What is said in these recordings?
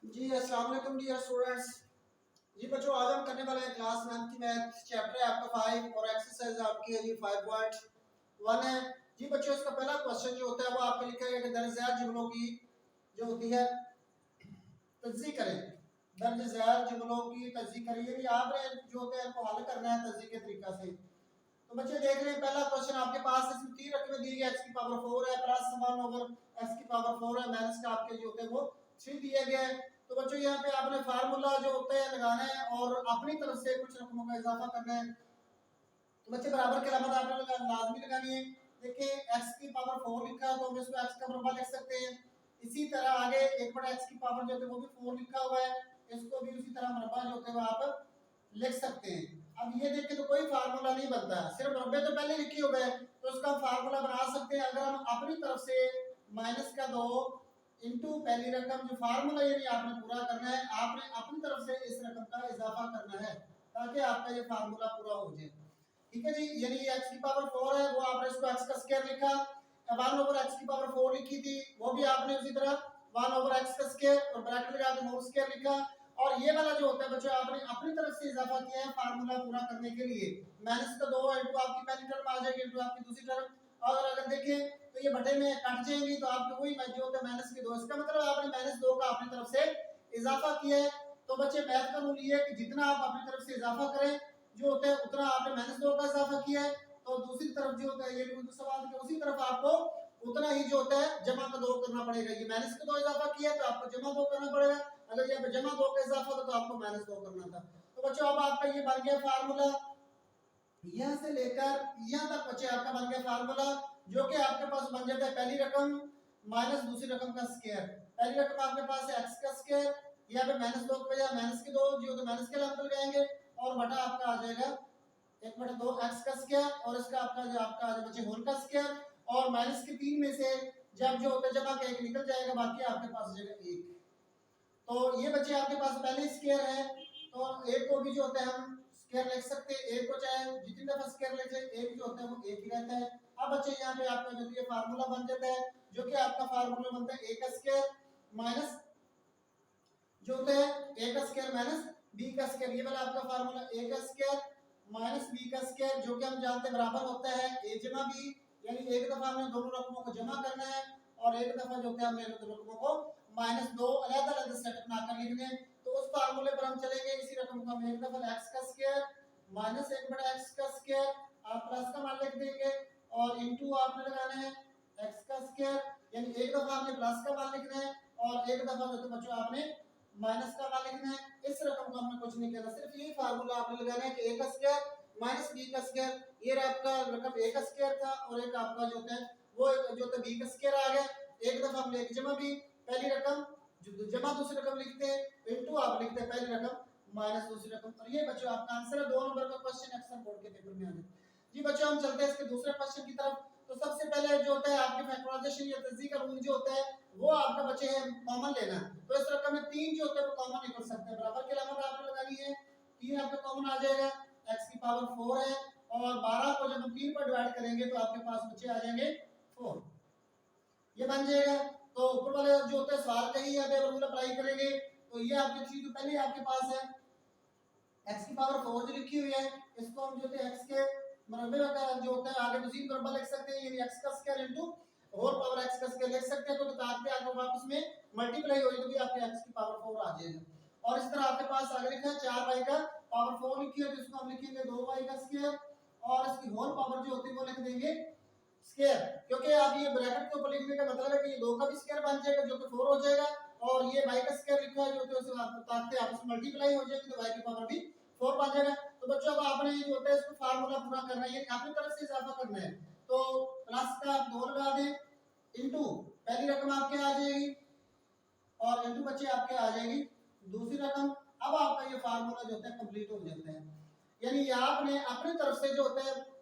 जी अस्सलाम वालेकुम dear students. जी बच्चों, आज हम करने वाले हैं क्लास 9 की मैथ। चैप्टर है आपका 5 और एक्सरसाइज आपकी है जी 5.1 है। जी बच्चों, इसका पहला क्वेश्चन जो होता है वो आपके लिखा है कि दर्ज झैल जुमलों की जो होती है तज्ज़ी करें। दर्ज झैल जुमलों की तज्ज़ी करें, यानी आपने जो होता है इनको हल करना है तज्ज़ी के तरीका से। तो बच्चे देख रहे हैं, पहला क्वेश्चन आपके पास इसमें 3 रकमें दी गई, x की पावर 4 है, प्लस 1 ओवर x की पावर 4 है, माइनस का आपके जो होते हैं वो 3 दिया गया है। तो बच्चों यहाँ पे आपने फार्मूला जो होता है लगाना है और अपनी तरफ से कुछ रकमों का इजाफा करना है। तो बच्चे बराबर की अलामत आपने लाजमी लगानी है। देखिए x की पावर 4 लिखा है तो हम इसको x का मुरब्बा लिख सकते हैं। इसी तरह आगे 1/x की पावर जो है वो भी 4 लिखा हुआ है, इसको भी उसी तरह मुरब्बा जो होता है वो आप लिख सकते हैं। अब ये देख के तो कोई फार्मूला नहीं बनता है, सिर्फ मुरब्बे तो पहले लिखे हुए हैं तो इसका हम फार्मूला बना सकते हैं। अगर हम अपनी तरफ से माइनस का 2 इंटू पहली रकम जो फार्मूला यानी आपने पूरा करना है, आपने अपनी तरफ से इस रकम का इजाफा करना है ताकि आपका ये फार्मूला पूरा हो जाए। ठीक है जी, यानी ये x की पावर 4 है, वो आपने इसको x का स्क्वायर लिखा। 1 ओवर x की पावर 4 लिखी थी, वो भी आपने उसी तरह 1 ओवर x का स्क्वायर और ब्रैकेट लगा के होल स्क्वायर लिखा। और ये वाला जो होता है बच्चों, आपने अपनी तरफ से इजाफा किया है फार्मूला पूरा करने के लिए। माइनस का 2 इनटू आपकी पहली टर्म आ जाएगी इनटू आपकी दूसरी टर्म। और अगर देखें तो ये बटे में कट जाएंगी तो आपको वही जो होता है माइनस के 2, इसका मतलब आपने माइनस 2 का अपनी तरफ से इजाफा किया है। तो बच्चे मैथ का रूल ये है कि जितना आप अपनी तरफ से इजाफा करें जो होता है उतना आपने माइनस 2 का इजाफा किया है, तो दूसरी तरफ जो होता है ये सवाल के उसी तरफ आपको उतना ही जो होता है जमा का 2 करना पड़ेगा। ये माइनस का 2 इजाफा किया है तो आपको जमा 2 करना पड़ेगा, अगर यहाँ पे जमा 2 का इजाफा था तो आपको माइनस 2 करना था। तो बच्चों अब आपका ये बन गया फार्मूला, यहाँ से लेकर यहाँ तक बच्चे आपका बन गया फार्मूला, जो कि आपके पास बन जाता है पहली रकम माइनस दूसरी रकम का स्क्वायर। पहली रकम आपके पास है x का स्क्वायर, यहाँ पे माइनस 2 की बजाय माइनस के 2 जो तो माइनस के लाभ लगाएंगे और बटा आपका आ जाएगा 1/2 x का स्क्वायर और इसका आपका जो आपका आ जाएगा बच्चे होल का स्क्वायर। और माइनस के 3 में से जब जो होता है जमा के 1 निकल जाएगा, बाकी आपके पास आ जाएगा 1। तो ये बच्चे आपके पास पहले स्क्वायर है तो एक को भी जो होता है हम स्क्वायर लिख सकते हैं, एक को चाहे जितनी दफा स्क्वायर लिख लें एक जो होता है वो एक ही रहता है। अब बच्चे यहाँ पे आपका जो ये फार्मूला बन जाता है, जो कि आपका फार्मूला बनता है a का स्क्वायर माइनस जो होता है a का स्क्वायर माइनस b का स्क्वायर। ये वाला आपका फार्मूला a का स्क्वायर माइनस b का स्क्वायर, जो कि हम जानते हैं बराबर होता है a जमा b, यानी एक दफा हमने दोनों रकमों को जमा करना है और एक दफा जो होता है हमने दोनों रकमों को माइनस 2 अलग-अलग सेट बनाकर लिखने हैं। तो उस फार्मूले पर हम चलेंगे, इसी रकम को हम एक दफा x का स्क्वायर माइनस 1/x का स्क्वायर आप प्लस का मान लिख देंगे और इनटू आपने लगाना है x का स्क्वायर, यानी एक दफा आपने प्लस का मान लिखना है और एक दफा जो तो बच्चों आपने माइनस का मान लिखना है। इस रकम को हमने कुछ नहीं करना, सिर्फ यही फार्मूला आपने लगाना है कि a का स्क्वायर माइनस b का स्क्वायर। ये आपका रकम a का स्क्वायर था और एक आपका जो होता है वो जो होता है b का स्क्वायर आ गया। एक दफा हमने एक जमा b पहली रकम जो जमा दूसरी रकम लिखते हैं इनटू आप लिखते हैं पहली रकम माइनस दूसरी रकम। और ये बच्चों आपका आंसर है 2 नंबर का क्वेश्चन अक्सर बोर्ड के पेपर में आ जाता है। जी बच्चों हम चलते हैं इसके दूसरे क्वेश्चन की तरफ। तो सबसे पहले जो होता है आपके फैक्टराइजेशन या तज्ज़ी का रूल जो होता है वो आपका बच्चे है कॉमन लेना। तो इस रकम में 3 जो होते हैं वो कॉमन निकल सकते हैं, बराबर की अलामत आपने लगानी है, 3 आपका कॉमन आ जाएगा, x की पावर 4 है और 12 को जब हम 3 पर डिवाइड करेंगे तो आपके पास बच्चे आ जाएंगे 4, ये बन जाएगा। तो ऊपर वाले जो होता है सवाल का ही अगर रूल अप्लाई करेंगे तो ये आपकी चीज तो पहले आपके पास है x की पावर 4 जो लिखी हुई है, इसको हम जो होते हैं x के मुरब्बे का जो होता है आगे मजीद मुरब्बा लिख सकते हैं, यानी x का square into whole power x का स्क्वायर लिख सकते हैं। तो ताकि आपको वापस में मल्टीप्लाई हो जाए तो भी आपके x की पावर 4 आ जाएगा। और इस तरह आपके पास आगे लिखा है 4y का पावर 4 लिखी है तो इसको हम लिखेंगे 2y का स्क्वायर और इसकी होल पावर जो होती है वो लिख देंगे स्क्वायर, क्योंकि आप ये ब्रैकेट के ऊपर लिखने का मतलब है कि ये 2 का भी स्क्वायर बन जाएगा जो कि 4 हो जाएगा और ये y का स्क्वायर लिखा है जो कि उससे ताकते आपस में मल्टीप्लाई हो जाएगी तो y की पावर भी 4 बन जाएगा। तो बच्चों अब आपने जो होता है इसको फार्मूला पूरा करना है, अपनी तरफ से इजाफा करना है। तो प्लस का आप 2 लगा दें इनटू पहली रकम आपके आ जाएगी और इनटू बच्चे आपके आ जाएगी दूसरी रकम। अब आपका ये फार्मूला जो होता है कंप्लीट हो जाता है, यानी आपने अपनी तरफ से जो होता है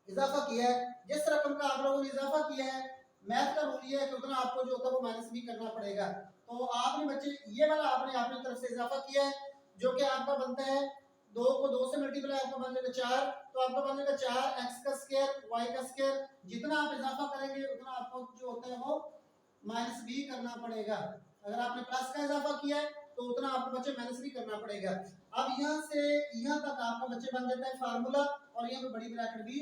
इजाफा किया है, जिस रकम का आप लोगों ने इजाफा किया है मैथ का रूल ये है कि उतना आपको जो होता है वो माइनस भी करना पड़ेगा। तो आपने बच्चे ये वाला आपने अपनी तरफ से इजाफा किया है जो कि आपका बनता है 2 को 2 से मल्टीप्लाई आपका बन जाएगा 4, तो आपका बन जाएगा 4x का स्क्वायर y का स्क्वायर। जितना आप इजाफा करेंगे उतना आपको जो होता है वो माइनस भी करना पड़ेगा। अगर आपने प्लस का इजाफा किया है तो उतना आपको बच्चे माइनस भी करना पड़ेगा। अब यहाँ से यहाँ तक आपका बच्चे बन जाता है फार्मूला, और यहाँ पे बड़ी ब्रैकेट भी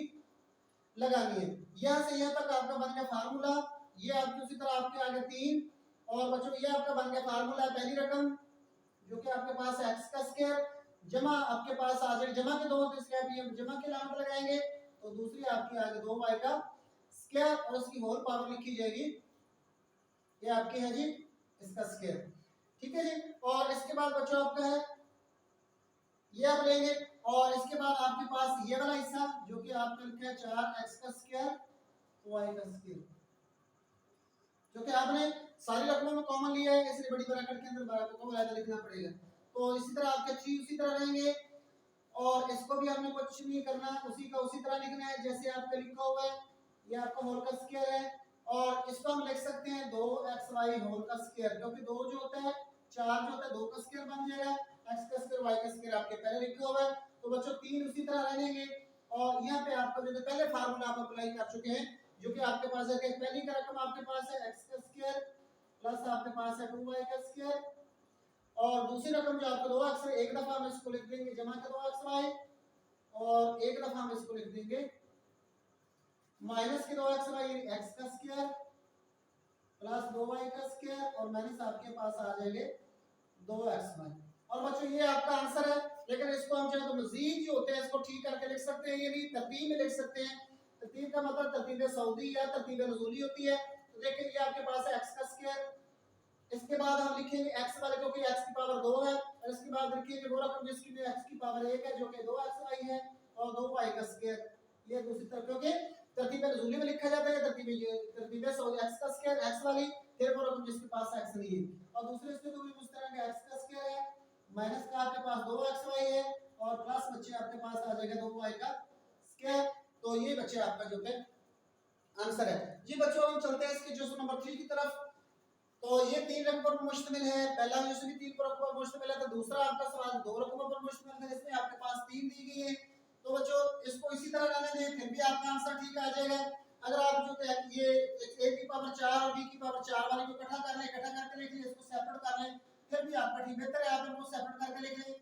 लगानी है। यहाँ से यहाँ तक आपका बन गया फार्मूला, ये आपकी उसी तरह आपके आगे 3, और बच्चों ये आपका बन गया फार्मूला पहली रकम जो कि आपके पास है x का स्क्वायर, जमा आपके पास आ जाएगा जमा के दो, तो इसके आप ये जमा की अलामत लगाएंगे, तो दूसरी आपकी आगे 2y का स्क्वायर और उसकी होल पावर लिखी जाएगी, ये आपके है जी इसका स्क्वायर। ठीक है जी। और इसके बाद बच्चों आपका है ये आप लेंगे, और इसके बाद आपके पास ये वाला हिस्सा जो कि आपने लिखा है 4x का स्क्वायर y का स्क्वायर, जो कि आपने सारी रकमों में कॉमन लिया है इसलिए बड़ी ब्रैकेट के अंदर बराबर को अलग लिखना पड़ेगा। तो इसी तरह आपके 3 उसी तरह रहेंगे, और इसको भी हमने कुछ नहीं करना, उसी का उसी तरह लिखना है जैसे आपका लिखा हुआ है, ये आपका होल का स्क्वायर है, और इसको हम लिख सकते हैं 2xy होल का स्क्वायर, क्योंकि 2 जो होता है 4 जो होता है 2 का स्क्वायर बन जाएगा, x का स्क्वायर y का स्क्वायर आपके पहले लिखा हुआ है। तो बच्चों 3 उसी तरह रहेंगे, और यहाँ पे आपका जो पहले फार्मूला आप अप्लाई कर चुके हैं जो कि आपके पास है कि पहली का रकम आपके पास है x का स्क्वायर प्लस आपके पास है 2y का स्क्वायर, और दूसरी रकम जो आपको 2x है एक दफा हम इसको लिख देंगे जमा का 2xy, और एक दफा हम इसको लिख देंगे माइनस के 2xy x का स्क्वायर प्लस 2y का स्क्वायर, और माइनस आपके पास आ जाएंगे 2xy। और बच्चों ये आपका आंसर है, लेकिन इसको हम चाहे तो मजीद जो होते हैं इसको ठीक करके लिख सकते हैं, ये नहीं तरतीब में लिख सकते हैं। तरतीब का मतलब तरतीब सऊदी या तरतीब नुज़ूली होती है। तो देखिए ये आपके पास है x का स्क्वायर, इसके बाद हम लिखेंगे x वाले क्योंकि x की पावर 2 है, और इसके बाद लिखेंगे वो रकम जिसकी में x की पावर 1 है जो कि 2xy है, और 2y का स्क्वायर, ये दूसरी तरफ क्योंकि तरतीब नुज़ूली में लिखा जाता है, तरतीब सऊदी x का स्क्वायर x वाली, फिर वो रकम जिसके पास x नहीं है, और दूसरे इसमें तो भी उस तरह का x का स्क्वायर है माइनस का आपके पास 2xy है, और प्लस बच्चे आपके पास आ जाएगा 2y का स्क्वायर। तो ये बच्चे आपका जो है आंसर है जी। बच्चों हम चलते हैं इसके क्वेश्चन नंबर 3 की तरफ। तो ये 3 रकमों पर मुश्तमिल है, पहला क्वेश्चन भी 3 रकमों पर मुश्तमिल है, तो दूसरा आपका सवाल 2 रकमों पर मुश्तमिल है, इसमें आपके पास 3 दी गई है। तो बच्चों इसको इसी तरह रहने दें, फिर भी आपका आंसर ठीक आ जाएगा। अगर आप जो है ये a की पावर 4 और b की पावर 4 वाले को इकट्ठा कर लें, इकट्ठा करके लिख लें, इसको सेपरेट कर लें, फिर भी आपका ठीक बेहतर है आप इनको सेपरेट करके लिख लें।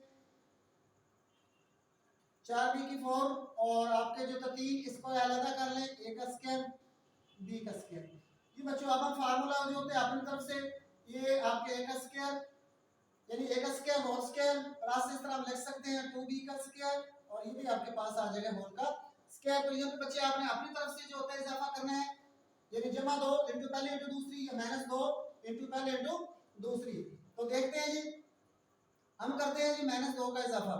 4b की 4 और आपके जो था 3 इसको अलग कर लें, a का स्क्वायर b का स्क्वायर। ये बच्चों अब हम फार्मूला जो होते हैं अपनी तरफ से, ये आपके a का स्क्वायर यानी a का स्क्वायर होल स्क्वायर प्लस इस तरह हम लिख सकते हैं 2b का स्क्वायर, और ये भी आपके पास आ जाएगा होल का स्क्वायर। तो यहाँ पे बच्चे आपने अपनी तरफ से जो होता है इजाफा करना है, यानी जमा 2 इंटू पहले इंटू दूसरी, या माइनस 2 इंटू पहले इंटू दूसरी। तो देखते हैं जी, हम करते हैं जी माइनस 2 का इजाफा,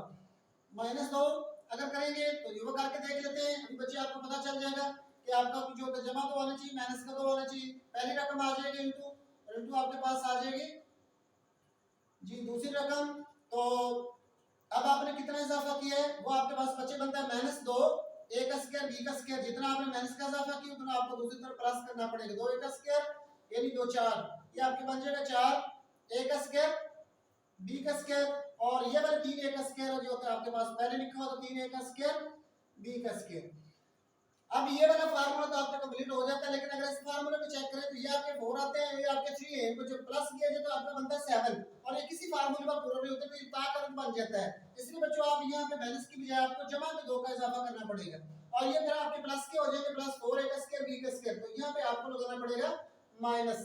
माइनस 2 अगर करेंगे तो ये वो करके देख लेते हैं। अभी बच्चे आपको पता चल जाएगा कि आपका जो होता है जमा 2 होना चाहिए, माइनस का 2 होना चाहिए, पहली रकम आ जाएगी इंटू, और इंटू आपके पास आ जाएगी जी दूसरी रकम। तो अब आपने कितना इजाफा किया है वो आपके पास बच्चे बनता है माइनस 2 a का स्क्वायर b का स्क्वायर, जितना आपने माइनस का इजाफा किया उतना आपको दूसरी तरफ प्लस करना पड़ेगा, 2 a का स्क्वायर यानी 2 4, ये आपके बन जाएगा 4 a का स्क्वायर b का स्क्वायर, और ये वाला 3 a का स्क्वायर जो होता है आपके पास पहले लिखा हुआ तो 3 a का स्क्वायर b का स्क्वायर। अब ये वाला फार्मूला तो आपका कंप्लीट हो जाता है, लेकिन अगर इस फार्मूले को चेक करें तो ये आपके 4 आते हैं, ये आपके 3 है, इनको जो प्लस किया जाए तो आपका बनता है 7, और ये किसी फार्मूले पर पूरा नहीं होता तो ये ताकत बन जाता है। इसलिए बच्चों आप यहाँ पे माइनस की बजाय आपको जमा में 2 का इजाफा करना पड़ेगा, और ये फिर आपके प्लस के हो जाएंगे प्लस 4 a का स्क्वायर b का स्क्वायर, तो यहाँ पे आपको लगाना पड़ेगा माइनस।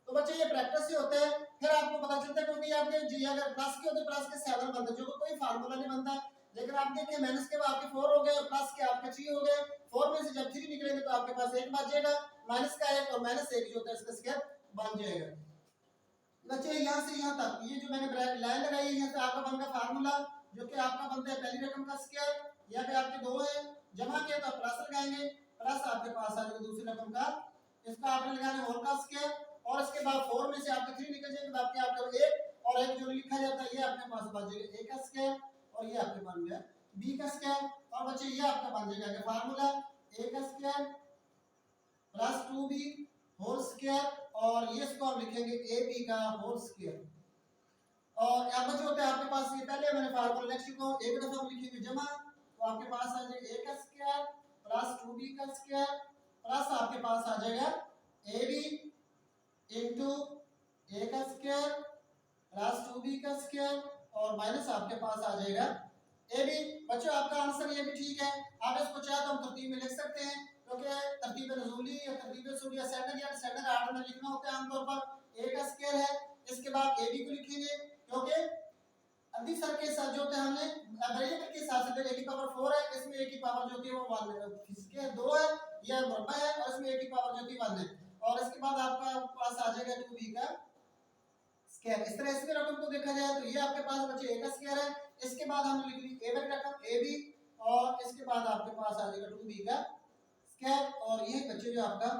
तो बच्चे ये प्रैक्टिस से होता है, फिर आपको पता चलता है क्योंकि आपके जी अगर प्लस के होते प्लस के 7 बनते जो कोई फार्मूला नहीं बनता, लेकिन आप देखिए माइनस के बाद आपके 4 हो गए और प्लस के आपके 3 हो गए, 4 में से जब 3 निकलेंगे तो आपके पास 1 बच जाएगा, माइनस का 1 और माइनस 1 जो होता है इसका स्क्वायर बन जाएगा। बच्चे यहाँ से यहाँ तक ये जो मैंने लाइन लगाई है यहाँ से आपका बन गया फार्मूला जो कि आपका बनता है पहली रकम का स्क्वायर, यहाँ पे आपके 2 है, जमा किया तो प्लस लगाएंगे, प्लस आपके पास आ जाएगा दूसरी रकम का, इसका आपने लगाना होल का स्क्वायर, और इसके बाद 4 में से आपके 3 निकल जाएंगे तो आपके आपका 1 और 1 जो लिखा जाता है ये आपके पास बच जाएगा a का स्क्वायर, और ये आपके बन गया b का स्क्वायर, और बच्चे ये आपका बन जाएगा फार्मूला a का square plus 2b whole square, और ये इसको हम लिखेंगे ab का होल स्क्वायर। और अब बच्चे होते हैं आपके पास ये पहले मैंने फार्मूला लिख चुका हूं, एक दफा हम लिखेंगे जमा तो आपके पास आ जाएगा a का स्क्वायर प्लस 2b का स्क्वायर प्लस आपके पास आ जाएगा ab इंटू ए का स्क्वायर प्लस 2b का स्क्वायर और माइनस आपके पास आ जाएगा ए बी। बच्चों आपका आंसर ये भी ठीक है। आप इसको चाहे तो हम तरतीब में लिख सकते हैं, क्योंकि तरतीब नज़ूली या तरतीब सूरी असेंडिंग या डिसेंडिंग आर्डर में लिखना होता है आमतौर पर। ए का स्क्वायर है, इसके बाद ए बी को लिखेंगे, क्योंकि अभी सर के साथ जो होते हैं हमने वेरिएबल के हिसाब से ए की पावर 4 है, इसमें ए की पावर जो होती है वो 1 है, इसके 2 है, ये मुरब्बा है और इसमें ए की पावर जो होती है 1 है। और इसके बाद आपका पास आ जाएगा 2b का स्क्वायर। इस तरह इसमें रकम को देखा जाए तो ये आपके पास बचे ए का स्क्वायर है, इसके बाद हम लिख ली ए वाली रकम ए बी और इसके बाद आपके पास आ जाएगा 2b का स्क्वायर और ये बच्चे जो आपका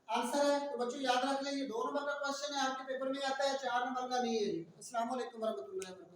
आंसर है। तो बच्चों याद रख लें ये 2 नंबर का क्वेश्चन है, आपके पेपर में आता है, 4 नंबर का नहीं है जी। अस्सलाम वालेकुम रहमतुल्लाहि।